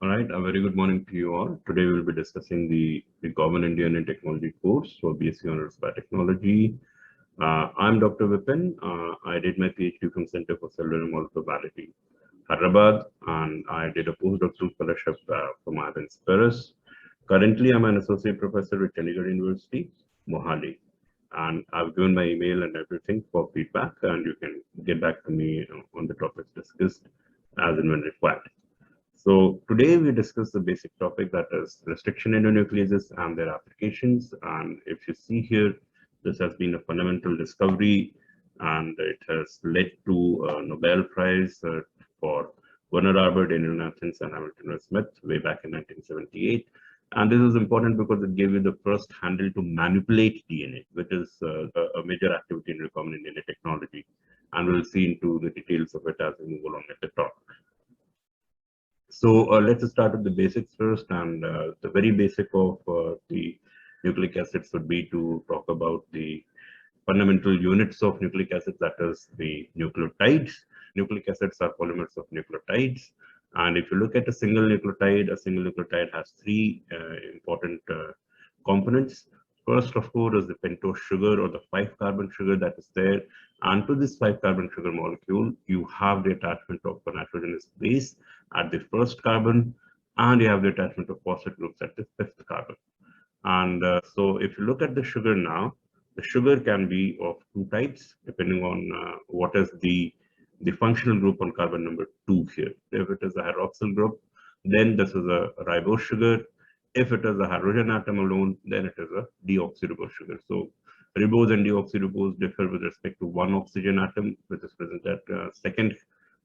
All right, a very good morning to you all. Today we will be discussing the Recombinant DNA Technology course for BSc Honors Biotechnology. I'm Dr. Vipin. I did my PhD from Center for Cellular Molecular Biology, Hyderabad, and I did a postdoctoral fellowship from Ivan's Paris. Currently, I'm an associate professor at Chandigarh University, Mohali, and I've given my email and everything for feedback, and you can get back to me on the topics discussed as and when required. So today we discuss the basic topic, that is restriction endonucleases and their applications. And if you see here, this has been a fundamental discovery, and it has led to a Nobel Prize for Werner Arbor, Daniel Nathans, and Hamilton Smith way back in 1978. And this is important because it gave you the first handle to manipulate DNA, which is a major activity in recombinant DNA technology. And we'll see into the details of it as we move along at the talk. So let's start with the basics first, and the very basic of the nucleic acids would be to talk about the fundamental units of nucleic acids, that is the nucleotides. Nucleic acids are polymers of nucleotides, and if you look at a single nucleotide has three important components. First, of course, is the pentose sugar or the 5-carbon sugar that is there. And to this 5-carbon sugar molecule, you have the attachment of a nitrogenous base at the first carbon, and you have the attachment of phosphate groups at the 5th carbon. And so if you look at the sugar now, the sugar can be of two types, depending on what is the functional group on carbon number 2 here. If it is a hydroxyl group, then this is a ribose sugar. If it is a hydrogen atom alone, then it is a deoxyribose sugar. So ribose and deoxyribose differ with respect to one oxygen atom, which is present at second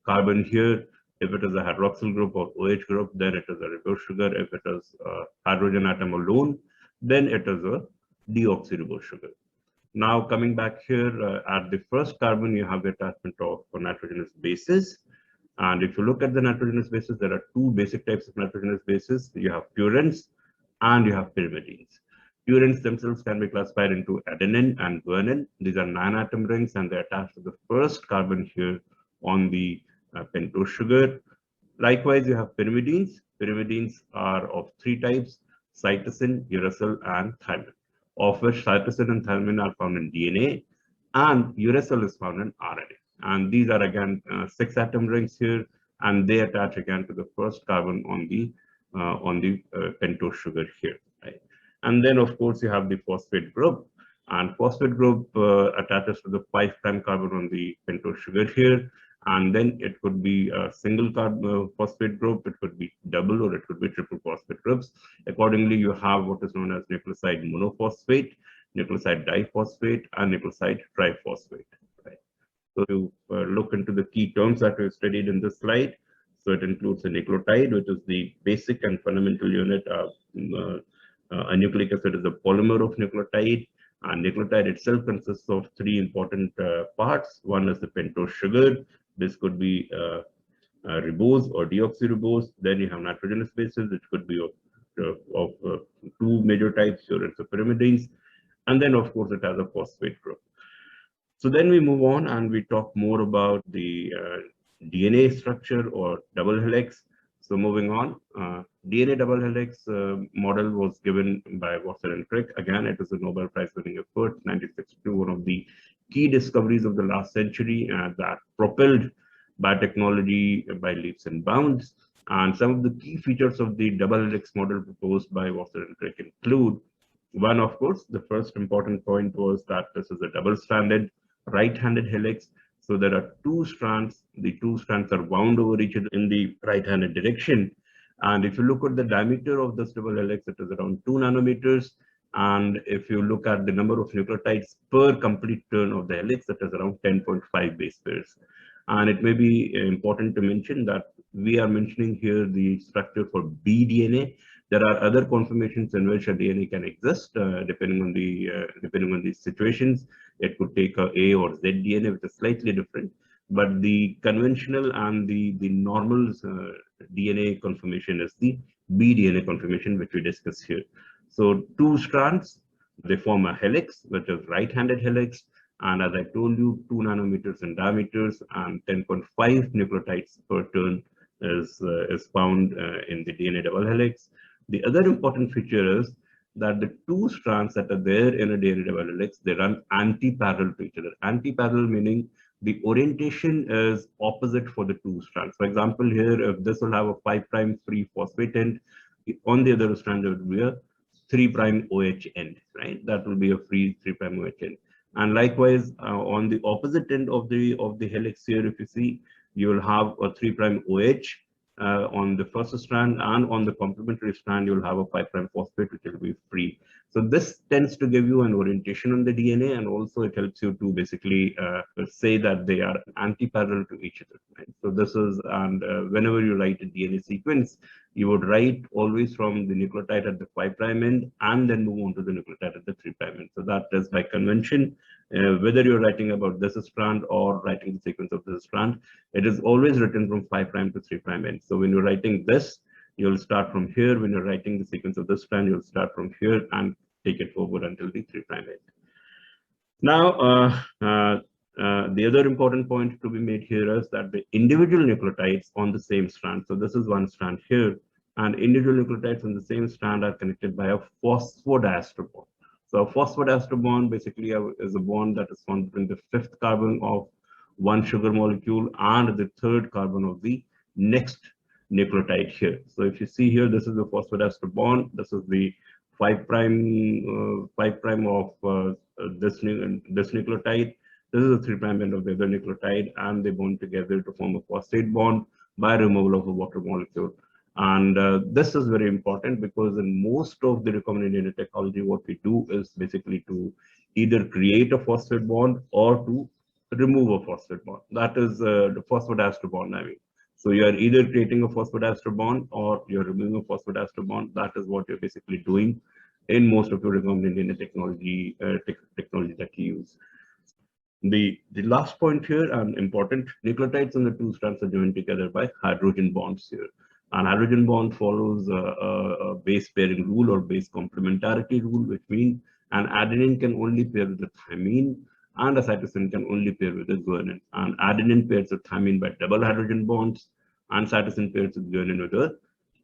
carbon here. If it is a hydroxyl group or OH group, then it is a ribose sugar. If it is a hydrogen atom alone, then it is a deoxyribose sugar. Now coming back here, at the first carbon, you have the attachment of nitrogenous bases. And if you look at the nitrogenous bases, there are two basic types of nitrogenous bases. You have purines and you have pyrimidines. Purines themselves can be classified into adenine and guanine. These are 9-atom rings, and they attach to the first carbon here on the pentose sugar. Likewise, you have pyrimidines. Pyrimidines are of three types: cytosine, uracil, and thymine, of which cytosine and thymine are found in DNA, and uracil is found in RNA. And these are again 6-atom rings here, and they attach again to the first carbon on the pentose sugar here, right? And then of course you have the phosphate group, and phosphate group attaches to the 5' carbon on the pentose sugar here, and then it could be a single carbon phosphate group, it could be double, or it could be triple phosphate groups. Accordingly, you have what is known as nucleoside monophosphate, nucleoside diphosphate, and nucleoside triphosphate, right? So to look into the key terms that we've studied in this slide, so it includes a nucleotide, which is the basic and fundamental unit of a nucleic acid is a polymer of nucleotide. And nucleotide itself consists of three important parts. One is the pentose sugar. This could be ribose or deoxyribose. Then you have nitrogenous bases, which could be of two major types, urines or pyrimidines. And then, of course, it has a phosphate group. So then we move on and we talk more about the DNA structure or double helix. So moving on, DNA double helix model was given by Watson and Crick. Again, it is a Nobel Prize winning effort, 1962, one of the key discoveries of the last century that propelled biotechnology by leaps and bounds. And some of the key features of the double helix model proposed by Watson and Crick include: one, of course, the first important point was that this is a double-stranded right-handed helix. So there are two strands. The two strands are wound over each other in the right-handed direction. And if you look at the diameter of this double helix, it is around 2 nanometers. And if you look at the number of nucleotides per complete turn of the helix, that is around 10.5 base pairs. And it may be important to mention that we are mentioning here the structure for bDNA. There are other conformations in which a DNA can exist, depending on the situations. It could take a or Z DNA, which is slightly different. But the conventional and the normal DNA conformation is the bDNA conformation, which we discuss here. So two strands, they form a helix, which is right-handed helix. And as I told you, 2 nanometers in diameters and 10.5 nucleotides per turn is found in the DNA double helix. The other important feature is that the two strands that are there in a DNA double helix, they run anti-parallel to each other. Anti-parallel meaning the orientation is opposite for the two strands. For example, here, if this will have a 5' free phosphate end, on the other strand there would be a 3' OH end, right? That will be a free 3' OH end. And likewise, on the opposite end of the helix here, if you see, you will have a 3' OH on the first strand, and on the complementary strand, you'll have a 5' phosphate, which will be free. So this tends to give you an orientation on the DNA, and also it helps you to basically say that they are anti-parallel to each other. Right? So this is, and whenever you write a DNA sequence, you would write always from the nucleotide at the 5' end and then move on to the nucleotide at the 3' end. So that is by convention. Whether you're writing about this strand or writing the sequence of this strand, it is always written from 5' to 3' end. So when you're writing this, you'll start from here. When you're writing the sequence of this strand, you'll start from here and take it forward until the 3' end. Now, the other important point to be made here is that the individual nucleotides on the same strand, so this is one strand here, and individual nucleotides on the same strand are connected by a phosphodiester bond. So a phosphodiester bond basically is a bond that is found between the 5th carbon of one sugar molecule and the 3rd carbon of the next nucleotide here. So if you see here, this is the phosphodiester bond. This is the 5' of this nucleotide. This is the 3' end of the other nucleotide, and they bond together to form a phosphate bond by removal of a water molecule. And this is very important because in most of the recombinant DNA technology, what we do is basically to either create a phosphate bond or to remove a phosphate bond. That is the phosphodiester bond, I mean. So you are either creating a phosphodiester bond or you're removing a phosphodiester bond. That is what you're basically doing in most of your recombinant DNA technology that you use. The last point here, and important, nucleotides on the two strands are joined together by hydrogen bonds here. And hydrogen bond follows a base pairing rule or base complementarity rule, which means an adenine can only pair with a thymine, and a cytosine can only pair with a guanine. And adenine pairs with thymine by double hydrogen bonds, and cytosine pairs with guanine with a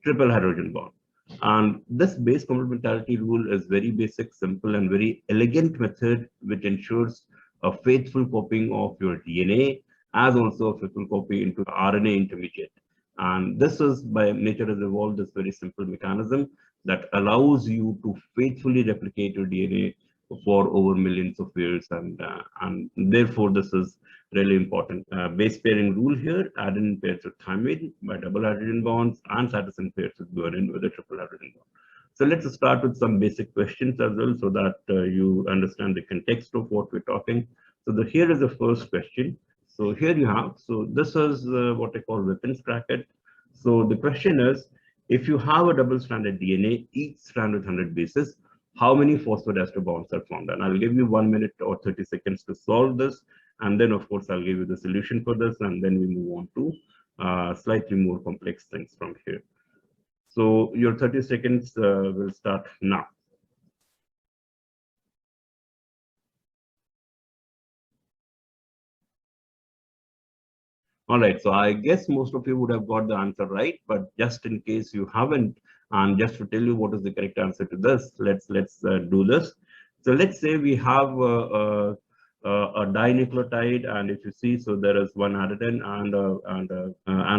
triple hydrogen bond. And this base complementarity rule is very basic, simple, and very elegant method which ensures a faithful copying of your DNA as also a faithful copy into RNA intermediate. And this is, by nature has evolved this very simple mechanism that allows you to faithfully replicate your DNA for over millions of years, and therefore this is really important. Base pairing rule here: adenine pairs with thymine by double hydrogen bonds, and cytosine pairs with guanine with a triple hydrogen bond. So let's start with some basic questions as well, so that you understand the context of what we're talking. So here is the first question. So here you have, so this is what I call weapons bracket. So the question is, if you have a double-stranded DNA, each strand with 100 bases, how many phosphodiester bonds are formed? And I'll give you 1 minute or 30 seconds to solve this. And then, of course, I'll give you the solution for this. And then we move on to slightly more complex things from here. So your 30 seconds will start now. All right, so I guess most of you would have got the answer right, but just in case you haven't, and just to tell you what is the correct answer to this, let's do this. So let's say we have a dinucleotide, and if you see, so there is one adenine and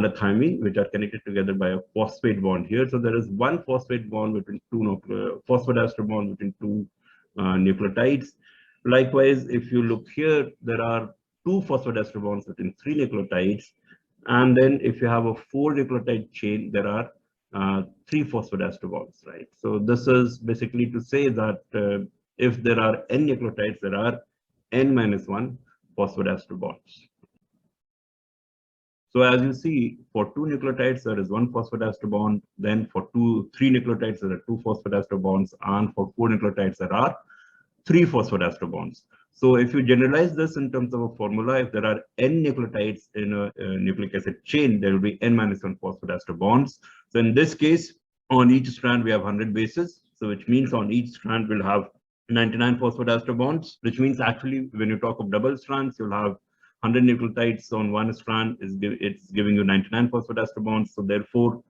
a thymine, which are connected together by a phosphate bond here. So there is one phosphate bond between two phosphodiester bond between two nucleotides. Likewise, if you look here, there are two phosphodiester bonds between three nucleotides, and then if you have a 4 nucleotide chain, there are 3 phosphodiester bonds, right? So this is basically to say that if there are n nucleotides, there are n-1 phosphodiester bonds. So as you see, for 2 nucleotides, there is 1 phosphodiester bond. Then for 3 nucleotides, there are 2 phosphodiester bonds, and for 4 nucleotides, there are 3 phosphodiester bonds. So if you generalize this in terms of a formula, if there are n nucleotides in a nucleic acid chain, there will be n-1 phosphodiester bonds. So in this case, on each strand, we have 100 bases. So which means on each strand, we'll have 99 phosphodiester bonds, which means actually when you talk of double strands, you'll have 100 nucleotides on one strand it's giving you 99 phosphodiester bonds. So therefore,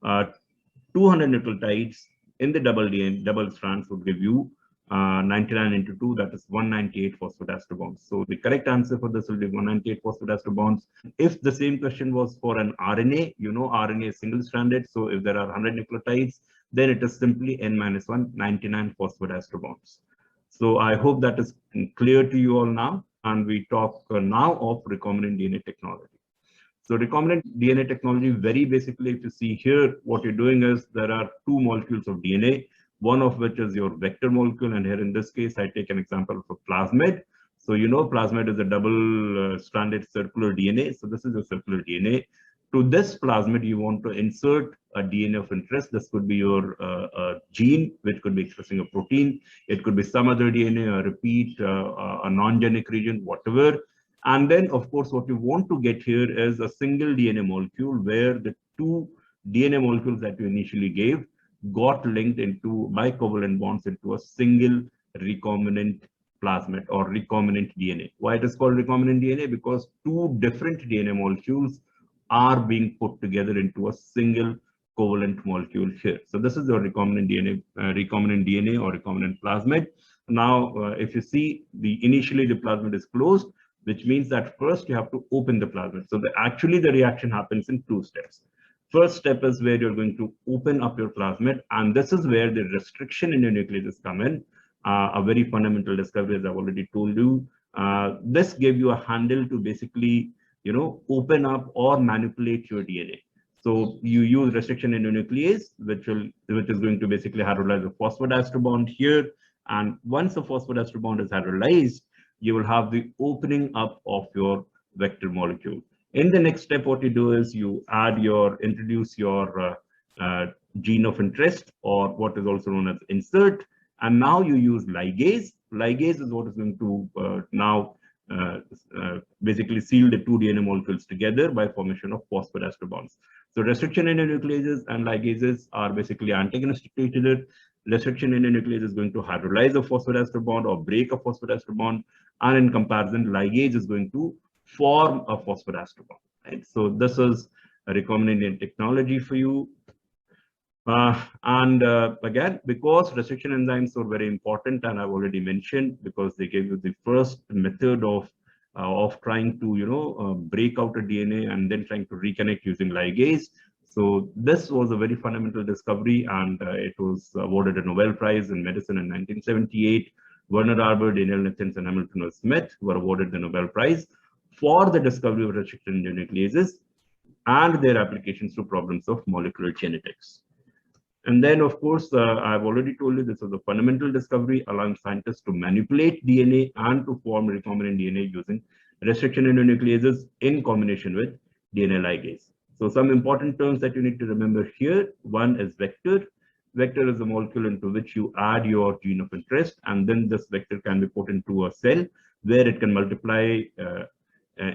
200 nucleotides in the double strands would give you 99 into 2, that is 198 phosphodiester bonds. So the correct answer for this will be 198 phosphodiester bonds. If the same question was for an RNA, you know RNA is single-stranded. So if there are 100 nucleotides, then it is simply N-1, 99 phosphodiester bonds. So I hope that is clear to you all now. And we talk now of recombinant DNA technology. So recombinant DNA technology, very basically, if you see here, what you're doing is there are two molecules of DNA, one of which is your vector molecule. And here in this case, I take an example of a plasmid. So you know plasmid is a double-stranded circular DNA. So this is a circular DNA. To this plasmid, you want to insert a DNA of interest. This could be your gene, which could be expressing a protein. It could be some other DNA, a repeat, a non-genic region, whatever. And then, of course, what you want to get here is a single DNA molecule where the two DNA molecules that you initially gave got linked into by covalent bonds into a single recombinant plasmid or recombinant DNA. Why it is called recombinant DNA? Because two different DNA molecules are being put together into a single covalent molecule here. So this is the recombinant DNA or recombinant plasmid. Now, if you see, initially the plasmid is closed, which means that first you have to open the plasmid. So actually the reaction happens in two steps. First step is where you're going to open up your plasmid, and this is where the restriction endonucleases come in. A very fundamental discovery, as I've already told you. This gave you a handle to basically, open up or manipulate your DNA. So you use restriction endonuclease, which is going to basically hydrolyze a phosphodiester bond here. And once the phosphodiester bond is hydrolyzed, you will have the opening up of your vector molecule. In the next step, what you do is you introduce your gene of interest, or what is also known as insert. And now you use ligase. Ligase is what is going to now basically seal the two DNA molecules together by formation of phosphodiester bonds. So restriction endonucleases and ligases are basically antagonistic to each other. Restriction endonuclease is going to hydrolyze a phosphodiester bond or break a phosphodiester bond, and in comparison, ligase is going to form a phosphodiester bond. Right? So this is a recombinant DNA technology for you. Again, because restriction enzymes are very important, and I've already mentioned, because they gave you the first method of trying to break out a DNA and then trying to reconnect using ligase. So this was a very fundamental discovery, and it was awarded a Nobel Prize in Medicine in 1978. Werner Arbor, Daniel Nithens, and Hamilton Smith were awarded the Nobel Prize for the discovery of restriction endonucleases and their applications to problems of molecular genetics. And then, of course, I've already told you this was a fundamental discovery allowing scientists to manipulate DNA and to form recombinant DNA using restriction endonucleases in combination with DNA ligase. So some important terms that you need to remember here. One is vector. Vector is a molecule into which you add your gene of interest, and then this vector can be put into a cell where it can multiply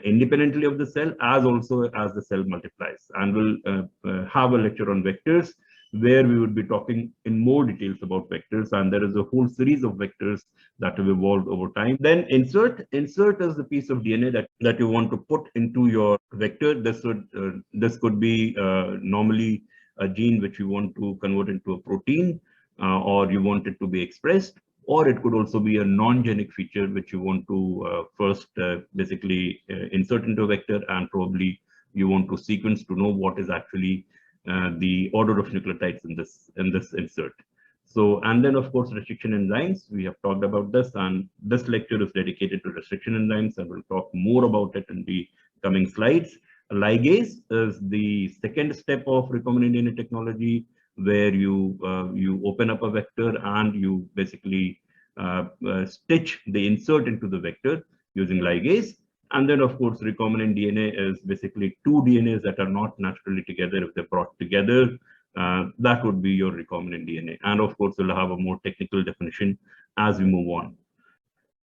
independently of the cell as also as the cell multiplies. And we'll have a lecture on vectors where we would be talking in more details about vectors, and there is a whole series of vectors that have evolved over time. Then insert is the piece of DNA that you want to put into your vector. This could be normally a gene which you want to convert into a protein, or you want it to be expressed, or it could also be a non-genic feature which you want to first basically insert into a vector, and probably you want to sequence to know what is actually the order of nucleotides in this insert. So, and then of course restriction enzymes, we have talked about this, and this lecture is dedicated to restriction enzymes, and we'll talk more about it in the coming slides. Ligase is the second step of recombinant DNA technology, where you open up a vector and you basically stitch the insert into the vector using ligase. And then, of course, recombinant DNA is basically two DNAs that are not naturally together. If they're brought together, that would be your recombinant DNA. And of course, we'll have a more technical definition as we move on.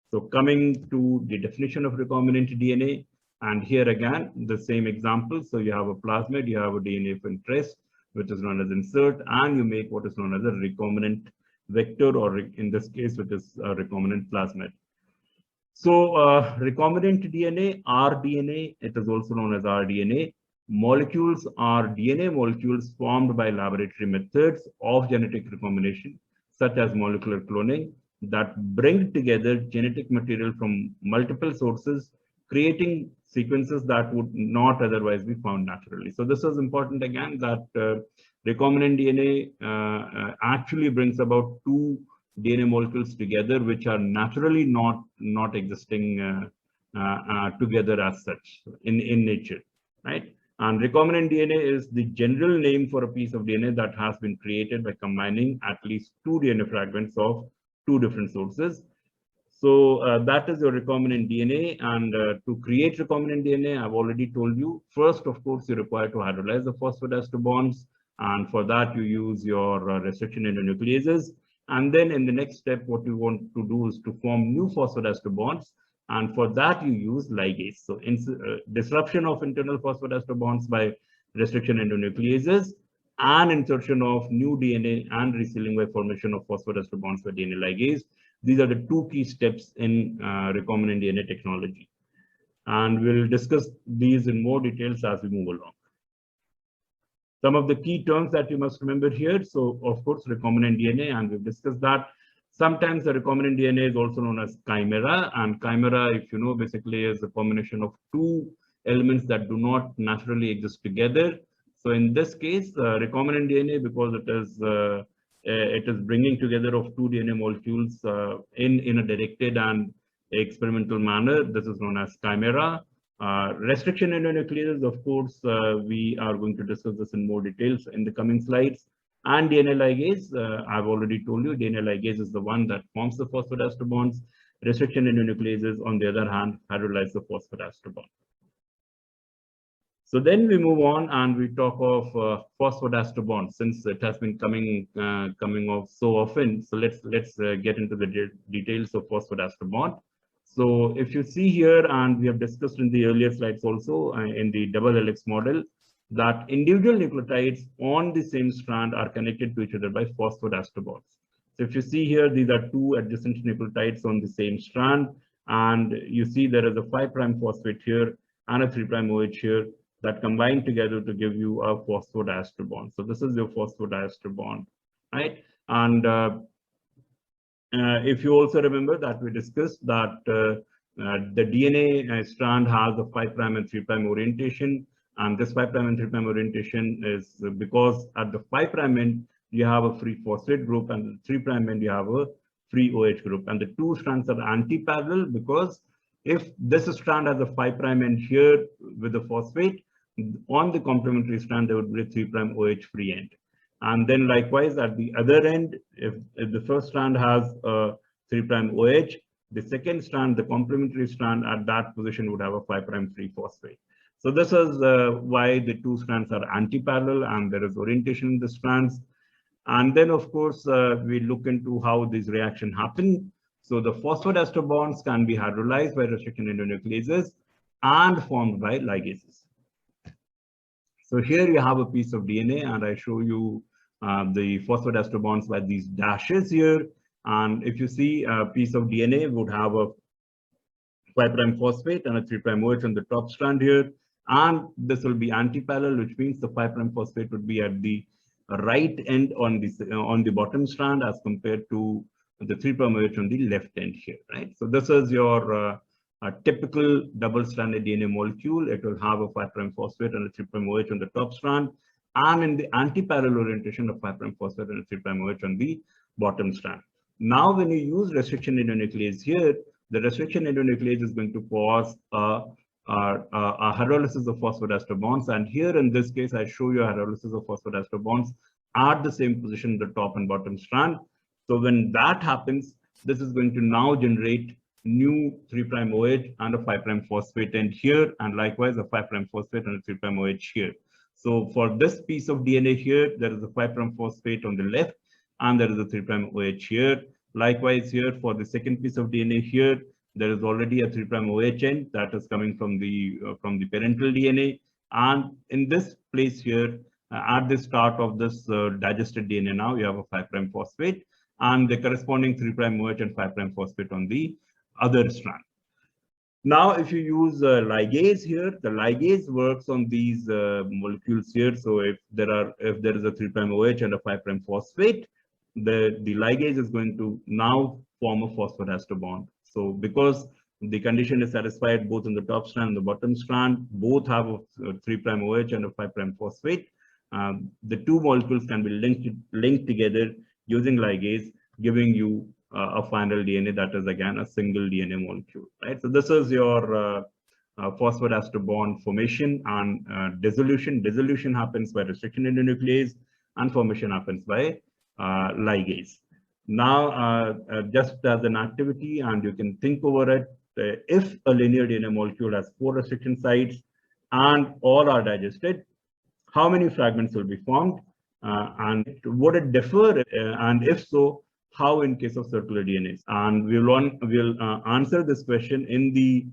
So coming to the definition of recombinant DNA, and here again, the same example. So you have a plasmid, you have a DNA of interest, which is known as insert, and you make what is known as a recombinant vector, or in this case, which is a recombinant plasmid. So recombinant DNA, rDNA, it is also known as rDNA. Molecules are DNA molecules formed by laboratory methods of genetic recombination, such as molecular cloning, that bring together genetic material from multiple sources, creating sequences that would not otherwise be found naturally. So this is important again, that recombinant DNA actually brings about two DNA molecules together, which are naturally not existing together as such in nature, right? And recombinant DNA is the general name for a piece of DNA that has been created by combining at least two DNA fragments of two different sources. So that is your recombinant DNA. And to create recombinant DNA, I've already told you, first, of course, you require to hydrolyze the phosphodiester bonds. And for that, you use your restriction endonucleases. And then in the next step, what you want to do is to form new phosphodiester bonds. And for that, you use ligase. So disruption of internal phosphodiester bonds by restriction endonucleases and insertion of new DNA and resealing by formation of phosphodiester bonds by DNA ligase. These are the two key steps in recombinant DNA technology. And we'll discuss these in more details as we move along. Some of the key terms that you must remember here. So, of course, recombinant DNA, and we've discussed that. Sometimes the recombinant DNA is also known as chimera. And chimera, if you know, basically is a combination of two elements that do not naturally exist together. So in this case, recombinant DNA, because it is bringing together of two DNA molecules in a directed and experimental manner. This is known as chimera. Restriction endonucleases, of course, we are going to discuss this in more details in the coming slides. And DNA ligase, I've already told you, DNA ligase is the one that forms the phosphodiester bonds. Restriction endonucleases, on the other hand, hydrolyze the phosphodiester bond. So then we move on and we talk of phosphodiester bonds, since it has been coming off so often. So let's get into the details of phosphodiester bond. So if you see here, and we have discussed in the earlier slides also in the double helix model, that individual nucleotides on the same strand are connected to each other by phosphodiester bonds. So if you see here, these are two adjacent nucleotides on the same strand, and you see there is a 5' phosphate here and a 3' OH here that combine together to give you a phosphodiester bond. So this is your phosphodiester bond, right? And if you also remember that we discussed that the DNA strand has a 5' and 3' orientation, and this 5' and 3' orientation is because at the 5' end you have a free phosphate group, and the 3' end you have a free OH group, and the two strands are anti-parallel, because if this strand has a 5' end here with the phosphate, on the complementary strand there would be a 3' OH free end. And then likewise at the other end, if the first strand has a 3' OH, the second strand, the complementary strand at that position would have a 5' free phosphate. So this is why the two strands are anti-parallel, and there is orientation in the strands. And then of course, we look into how this reaction happen. So the phosphodiester bonds can be hydrolyzed by restriction endonucleases and formed by ligases. So here you have a piece of DNA, and I show you the phosphodiester bonds by these dashes here. And if you see a piece of DNA would have a 5' phosphate and a 3' OH on the top strand here. And this will be anti-parallel, which means the 5' phosphate would be at the right end on the bottom strand as compared to the 3' OH on the left end here, right? So this is your a typical double-stranded DNA molecule. It will have a 5' phosphate and a 3' OH on the top strand, and in the anti-parallel orientation of 5' phosphate and a 3' OH on the bottom strand. Now, when you use restriction endonuclease here, the restriction endonuclease is going to cause a hydrolysis of phosphodiester bonds, and here in this case, I show you a hydrolysis of phosphodiester bonds at the same position, the top and bottom strand. So when that happens, this is going to now generate new 3' OH and a 5' phosphate end here, and likewise a 5' phosphate and a 3' OH here. So for this piece of DNA here, there is a 5' phosphate on the left, and there is a 3' OH here. Likewise here for the second piece of DNA here, there is already a 3' OH end that is coming from the parental DNA. And in this place here, at the start of this digested DNA now, you have a 5' phosphate and the corresponding 3' OH and 5' phosphate on the other strand. Now, if you use ligase here, the ligase works on these molecules here. So if there is a 3' OH and a 5' phosphate, the ligase is going to now form a phosphodiester bond. So because the condition is satisfied both in the top strand and the bottom strand, both have a 3' OH and a 5' phosphate. The two molecules can be linked together using ligase, giving you a final DNA that is again a single DNA molecule, right? So this is your phosphodiester bond formation and dissolution. Dissolution happens by restriction endonuclease, and formation happens by ligase. Now, just as an activity, and you can think over it, if a linear DNA molecule has 4 restriction sites and all are digested, how many fragments will be formed, and would it differ, and if so, how in case of circular DNAs? And we'll answer this question in the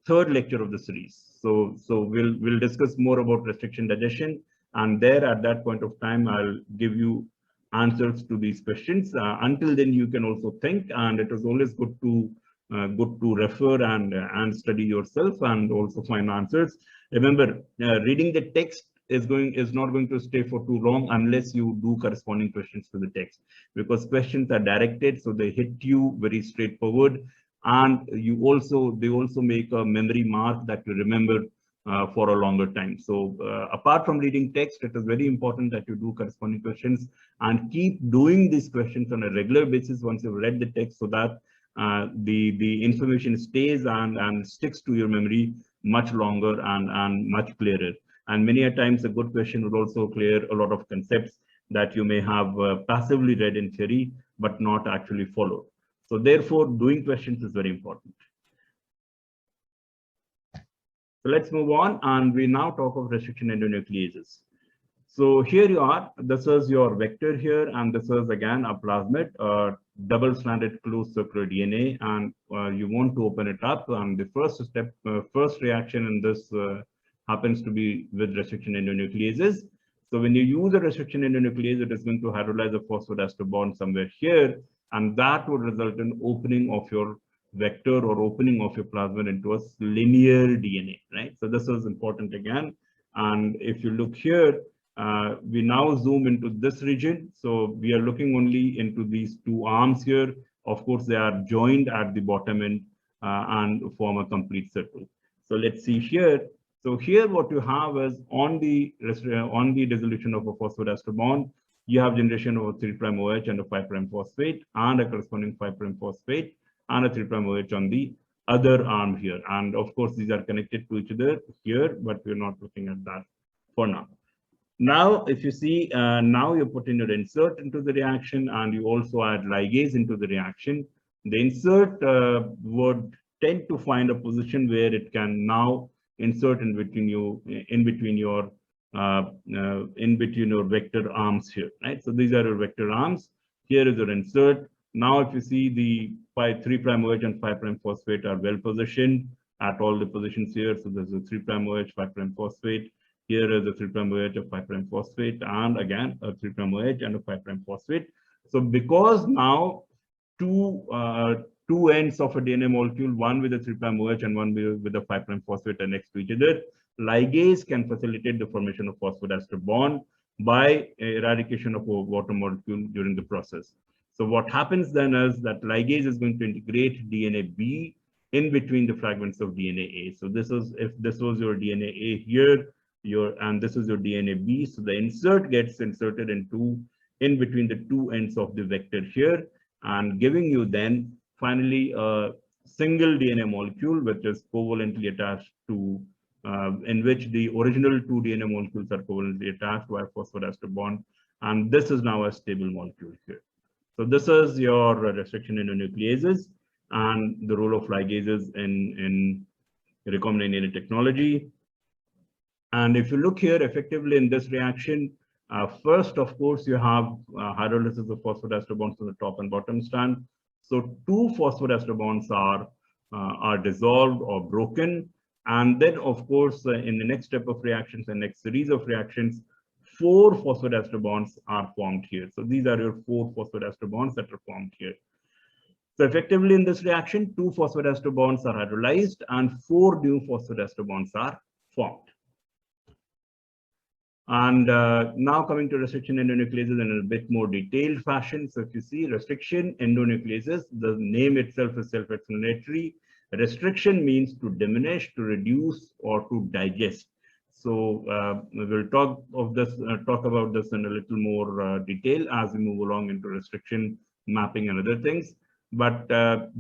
third lecture of the series. So we'll discuss more about restriction digestion, and there at that point of time I'll give you answers to these questions. Until then, you can also think, and it is always good to refer and study yourself and also find answers. Remember, reading the text is not going to stay for too long unless you do corresponding questions to the text, because questions are directed, so they hit you very straightforward, and they also make a memory mark that you remember for a longer time. So apart from reading text, it is very important that you do corresponding questions and keep doing these questions on a regular basis once you've read the text, so that the information stays and sticks to your memory much longer and much clearer. And many a times a good question will also clear a lot of concepts that you may have passively read in theory, but not actually followed. So therefore, doing questions is very important. So let's move on, and we now talk of restriction endonucleases. So here you are, this is your vector here, and this is again a plasmid, double-stranded closed circular DNA, and you want to open it up, and the first reaction in this happens to be with restriction endonucleases. So when you use a restriction endonuclease, it is going to hydrolyze a phosphodiester bond somewhere here, and that would result in opening of your vector or opening of your plasmid into a linear DNA, right? So this is important again. And if you look here, we now zoom into this region. So we are looking only into these two arms here. Of course, they are joined at the bottom end and form a complete circle. So let's see here. So here what you have is on the dissolution of a phosphodiester bond, you have generation of a 3' OH and a 5' phosphate and a corresponding 5' phosphate and a 3' OH on the other arm here. And of course, these are connected to each other here, but we're not looking at that for now. Now, if you see, now you put in your insert into the reaction and you also add ligase into the reaction. The insert would tend to find a position where it can now insert in between your vector arms here, right? So these are your vector arms. Here is your insert. Now, if you see the 3' OH and 5' phosphate are well positioned at all the positions here. So there's a 3' OH, 5' phosphate. Here is a 3' OH, a 5' phosphate, and again a 3' OH and a 5' phosphate. So because now two ends of a DNA molecule, one with a 3' OH and one with a 5' phosphate, are next to each other, ligase can facilitate the formation of phosphodiester bond by eradication of a water molecule during the process. So what happens then is that ligase is going to integrate DNA B in between the fragments of DNA A. So this is, if this was your DNA A here, and this is your DNA B, so the insert gets inserted in between the two ends of the vector here, and giving you then finally a single DNA molecule which is covalently attached to, in which the original two DNA molecules are covalently attached by a phosphodiester bond, and this is now a stable molecule here. So this is your restriction endonucleases and the role of ligases in recombinant DNA technology. And if you look here effectively in this reaction, first, of course, you have hydrolysis of phosphodiester bonds on the top and bottom strand. So two phosphodiester bonds are dissolved or broken. And then, of course, in the next step of reactions, the next series of reactions, 4 phosphodiester bonds are formed here. So these are your 4 phosphodiester bonds that are formed here. So effectively in this reaction, 2 phosphodiester bonds are hydrolyzed and 4 new phosphodiester bonds are formed. And now coming to restriction endonucleases in a bit more detailed fashion. So if you see restriction endonucleases, the name itself is self-explanatory. Restriction means to diminish, to reduce, or to digest. So we will talk about this in a little more detail as we move along into restriction mapping and other things. But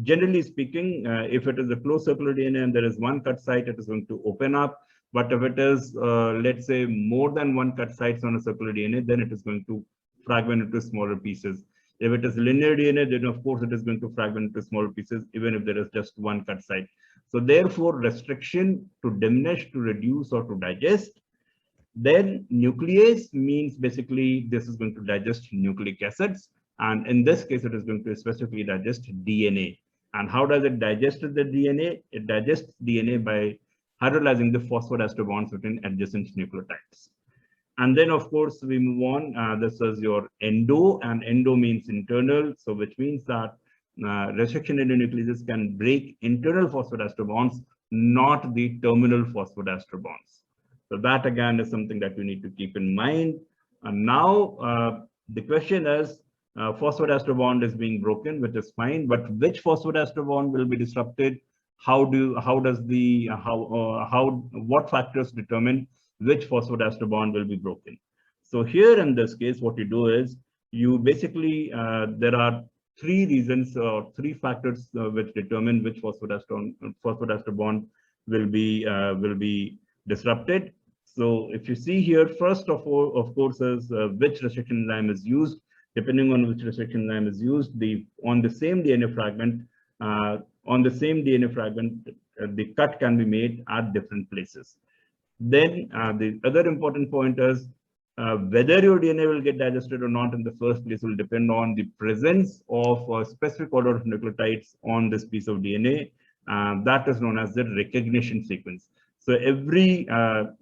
generally speaking, if it is a closed circular DNA and there is one cut site, it is going to open up. But if it is, let's say, more than one cut sites on a circular DNA, then it is going to fragment into smaller pieces. If it is linear DNA, then of course it is going to fragment into smaller pieces, even if there is just one cut site. So therefore, restriction to diminish, to reduce, or to digest. Then nuclease means basically this is going to digest nucleic acids. And in this case, it is going to specifically digest DNA. And how does it digest the DNA? It digests DNA by hydrolyzing the phosphodiester bonds between adjacent nucleotides. And then, of course, we move on. This is your endo, and endo means internal. So which means that restriction endonucleases can break internal phosphodiester bonds, not the terminal phosphodiester bonds. So that again is something that you need to keep in mind. And now the question is, phosphodiester bond is being broken, which is fine, but which phosphodiester bond will be disrupted? What factors determine which phosphodiester bond will be broken? So here in this case, what you do is you basically, there are 3 reasons or 3 factors which determine which phosphodiester bond will be disrupted. So if you see here, first of all, of course, is which restriction enzyme is used. Depending on which restriction enzyme is used, on the same DNA fragment, the cut can be made at different places. Then the other important point is whether your DNA will get digested or not in the first place will depend on the presence of a specific order of nucleotides on this piece of DNA. That is known as the recognition sequence. So every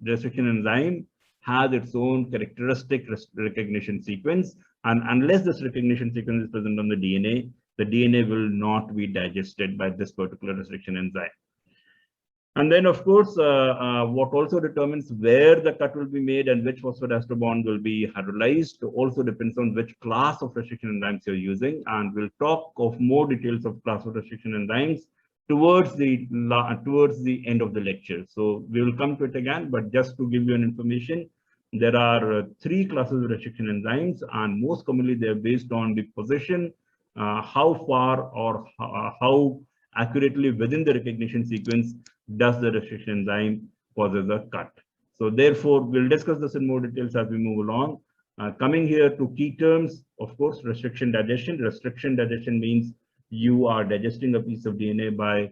restriction enzyme has its own characteristic recognition sequence. And unless this recognition sequence is present on the DNA will not be digested by this particular restriction enzyme. And then, of course, what also determines where the cut will be made and which phosphodiester bond will be hydrolyzed also depends on which class of restriction enzymes you're using. And we'll talk of more details of class of restriction enzymes towards the end of the lecture. So we will come to it again, but just to give you an information, there are 3 classes of restriction enzymes, and most commonly they're based on the position, how far or how accurately within the recognition sequence does the restriction enzyme causes a cut. So therefore, we'll discuss this in more details as we move along. Coming here to key terms, of course, restriction digestion. Restriction digestion means you are digesting a piece of DNA by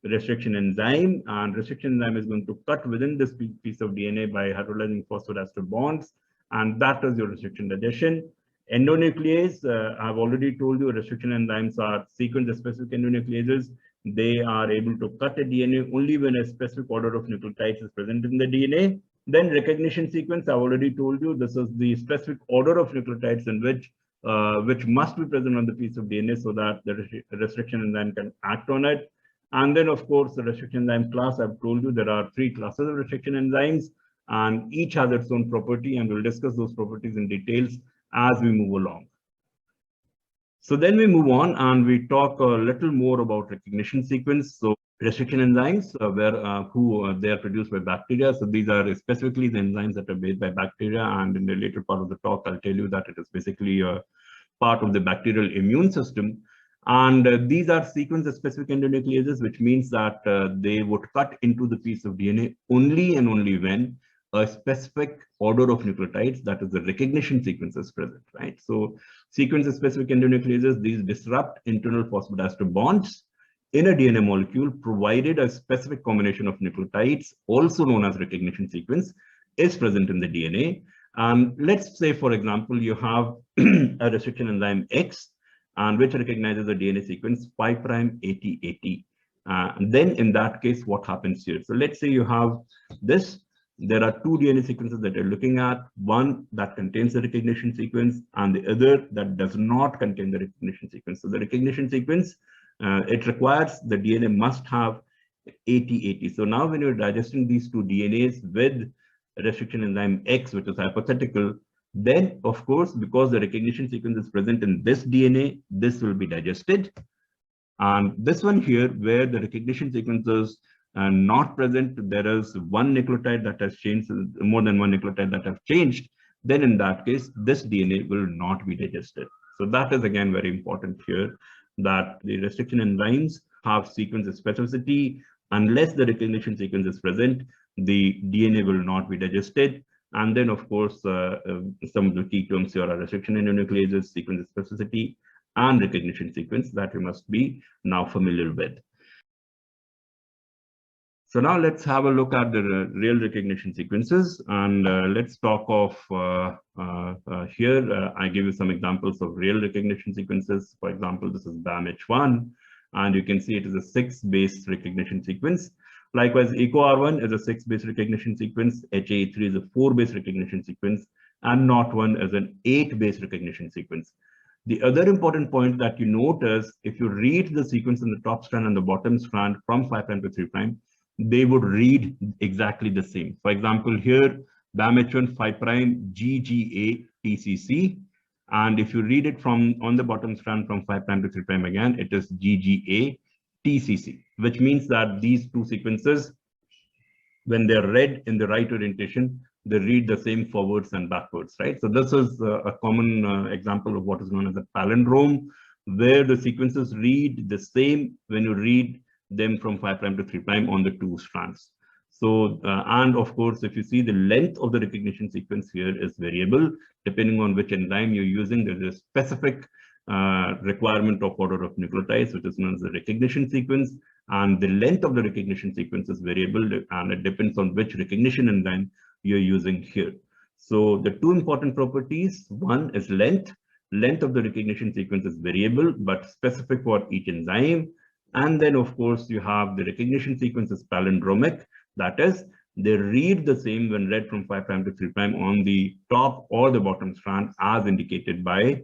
restriction enzyme, and restriction enzyme is going to cut within this piece of DNA by hydrolyzing phosphodiester bonds, and that is your restriction digestion. Endonuclease, I've already told you restriction enzymes are sequence-specific endonucleases. They are able to cut a DNA only when a specific order of nucleotides is present in the DNA. Then recognition sequence, I've already told you, this is the specific order of nucleotides in which must be present on the piece of DNA so that the restriction enzyme can act on it. And then, of course, the restriction enzyme class, I've told you there are 3 classes of restriction enzymes, and each has its own property, and we'll discuss those properties in details as we move along. So then we move on and we talk a little more about recognition sequence. So restriction enzymes, they are produced by bacteria. So these are specifically the enzymes that are made by bacteria, and in the later part of the talk, I'll tell you that it is basically a part of the bacterial immune system. And these are sequence-specific endonucleases, which means that they would cut into the piece of DNA only and only when a specific order of nucleotides, that is the recognition sequence, is present, right? So sequence-specific endonucleases, these disrupt internal phosphodiester bonds in a DNA molecule, provided a specific combination of nucleotides, also known as recognition sequence, is present in the DNA. Let's say, for example, you have a restriction enzyme X, and which recognizes the DNA sequence 5'AT'. And then in that case, what happens here? So let's say you have this. There are 2 DNA sequences that you're looking at, one that contains the recognition sequence and the other that does not contain the recognition sequence. So the recognition sequence it requires the DNA must have 80-80. So now when you're digesting these two DNAs with restriction enzyme X, which is hypothetical, then of course, because the recognition sequence is present in this DNA, this will be digested. And this one here, where the recognition sequence is not present, there is one nucleotide that has changed, more than one nucleotide that have changed, then in that case, this DNA will not be digested. So that is again very important here, that the restriction enzymes have sequence specificity. Unless the recognition sequence is present, the DNA will not be digested. And then, of course, some of the key terms here are restriction endonucleases, sequence specificity, and recognition sequence that you must be now familiar with. So now let's have a look at the real recognition sequences, and let's talk of here. I give you some examples of real recognition sequences. For example, this is BAM-H1, and you can see it is a 6-base recognition sequence. Likewise, EcoR1 is a 6-base recognition sequence. HAE3 is a 4-base recognition sequence, and NOT1 is an 8-base recognition sequence. The other important point that you note is if you read the sequence in the top strand and the bottom strand from 5' to 3', they would read exactly the same. For example, here, BAM-H1 5' GGA TCC. And if you read it from on the bottom strand from 5' to 3' again, it is GGA TCC, which means that these two sequences, when they're read in the right orientation, they read the same forwards and backwards, right? So this is a common example of what is known as a palindrome, where the sequences read the same when you read them from 5' to 3' on the two strands. So, and of course, if you see the length of the recognition sequence here is variable, depending on which enzyme you're using, there's a specific requirement of order of nucleotides, which is known as the recognition sequence. And the length of the recognition sequence is variable, and it depends on which recognition enzyme you're using here. So the two important properties, one is length. Length of the recognition sequence is variable, but specific for each enzyme. And then, of course, you have the recognition sequence is palindromic. That is, they read the same when read from 5' to 3' on the top or the bottom strand, as indicated by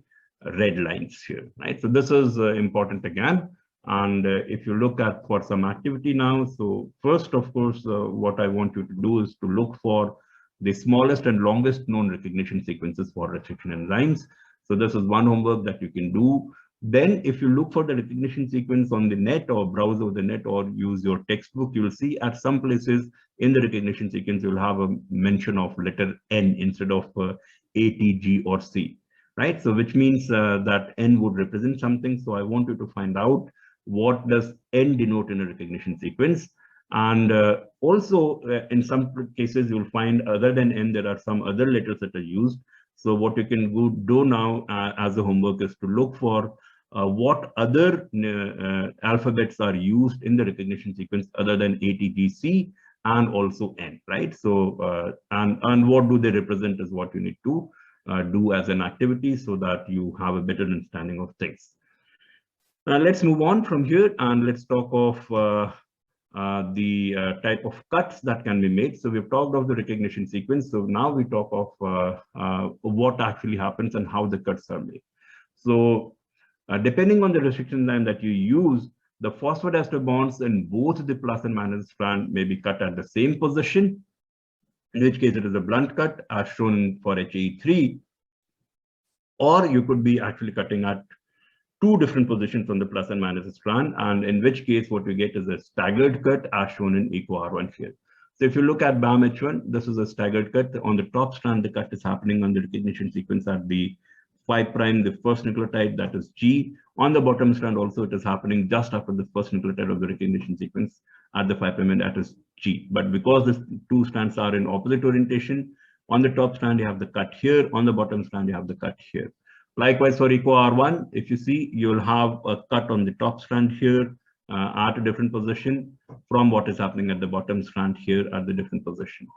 red lines here, right? So this is important again. And if you look at for some activity now, so first, of course, what I want you to do is to look for the smallest and longest known recognition sequences for restriction enzymes. So this is one homework that you can do. Then if you look for the recognition sequence on the net or browse over the net or use your textbook, you will see at some places in the recognition sequence, you'll have a mention of letter N instead of A, T, G, or C, right? So which means that N would represent something. So I want you to find out what does N denote in a recognition sequence. And also in some cases, you'll find other than N, there are some other letters that are used. So what you can do now as a homework is to look for what other alphabets are used in the recognition sequence other than A, T, G, C, and also N, right? So, and what do they represent is what you need to do as an activity so that you have a better understanding of things. Let's move on from here and let's talk of the type of cuts that can be made. So we've talked of the recognition sequence. So now we talk of what actually happens and how the cuts are made. So depending on the restriction enzyme that you use, the phosphodiester bonds in both the plus and minus strand may be cut at the same position, in which case it is a blunt cut as shown for HAE3, or you could be actually cutting at two different positions on the plus and minus strand, and in which case what we get is a staggered cut as shown in EcoR1 here. So if you look at BAM-H1, this is a staggered cut. On the top strand, the cut is happening on the recognition sequence at the 5', the first nucleotide, that is G. On the bottom strand also, it is happening just after the first nucleotide of the recognition sequence at the 5', and that is G. But because the two strands are in opposite orientation, on the top strand, you have the cut here. On the bottom strand, you have the cut here. Likewise, for EcoR1, if you see, you'll have a cut on the top strand here at a different position from what is happening at the bottom strand here at the different position.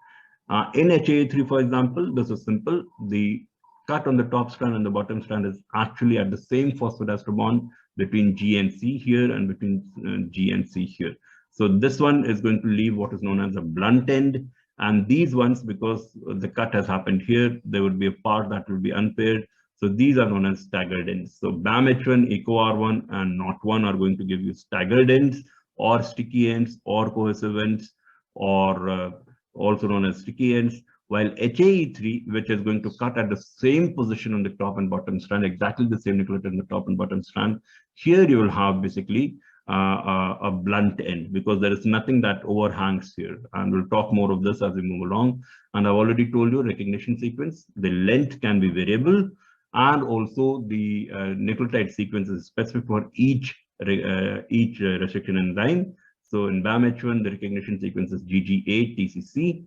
In HAE3, for example, this is simple. The cut on the top strand and the bottom strand is actually at the same phosphodiester bond between G and C here and between G and C here. So this one is going to leave what is known as a blunt end. And these ones, because the cut has happened here, there would be a part that will be unpaired. So these are known as staggered ends. So BAM-H1, EcoR1, and NOT1 are going to give you staggered ends or sticky ends or cohesive ends, or also known as sticky ends, while HAE3, which is going to cut at the same position on the top and bottom strand, exactly the same nucleotide in the top and bottom strand. Here you will have basically a blunt end, because there is nothing that overhangs here. And we'll talk more of this as we move along. And I've already told you recognition sequence, the length can be variable, and also the nucleotide sequence is specific for each restriction enzyme. So in BAM-H1, the recognition sequence is GGA TCC.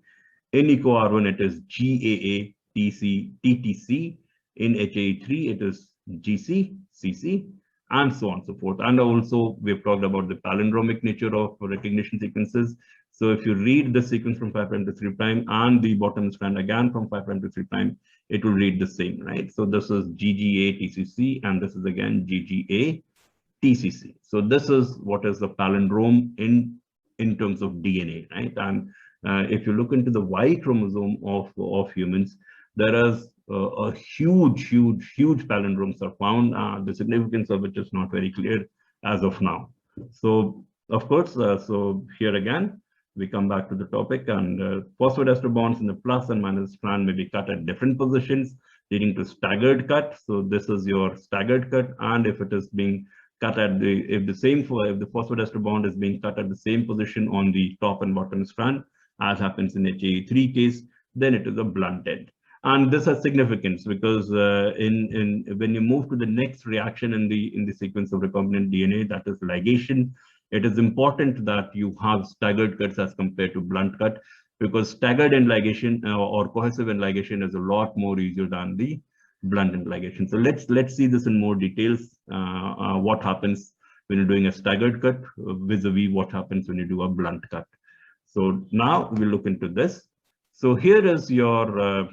In EcoR1, it is GAA TTC. In HAE3, it is GC CC, and so on and so forth. And also, we've talked about the palindromic nature of recognition sequences. So if you read the sequence from 5' to 3' and the bottom strand again from 5' to 3', it will read the same, right? So this is GGA TCC, and this is again GGA TCC. So this is what is the palindrome in terms of DNA, right? And if you look into the Y chromosome of humans, there is a huge palindromes are found, the significance of which is not very clear as of now. So of course, so here again, we come back to the topic, and phosphodiester bonds in the plus and minus strand may be cut at different positions, leading to staggered cut. So this is your staggered cut, and if it is being cut at if the phosphodiester bond is being cut at the same position on the top and bottom strand, as happens in HAE3 case, then it is a blunt end. And this has significance because when you move to the next reaction in the sequence of recombinant DNA, that is ligation, it is important that you have staggered cuts as compared to blunt cut, because staggered end ligation or cohesive end ligation is a lot more easier than the blunt end ligation. So let's see this in more details. What happens when you're doing a staggered cut vis-a-vis what happens when you do a blunt cut. So now we'll look into this. So here is your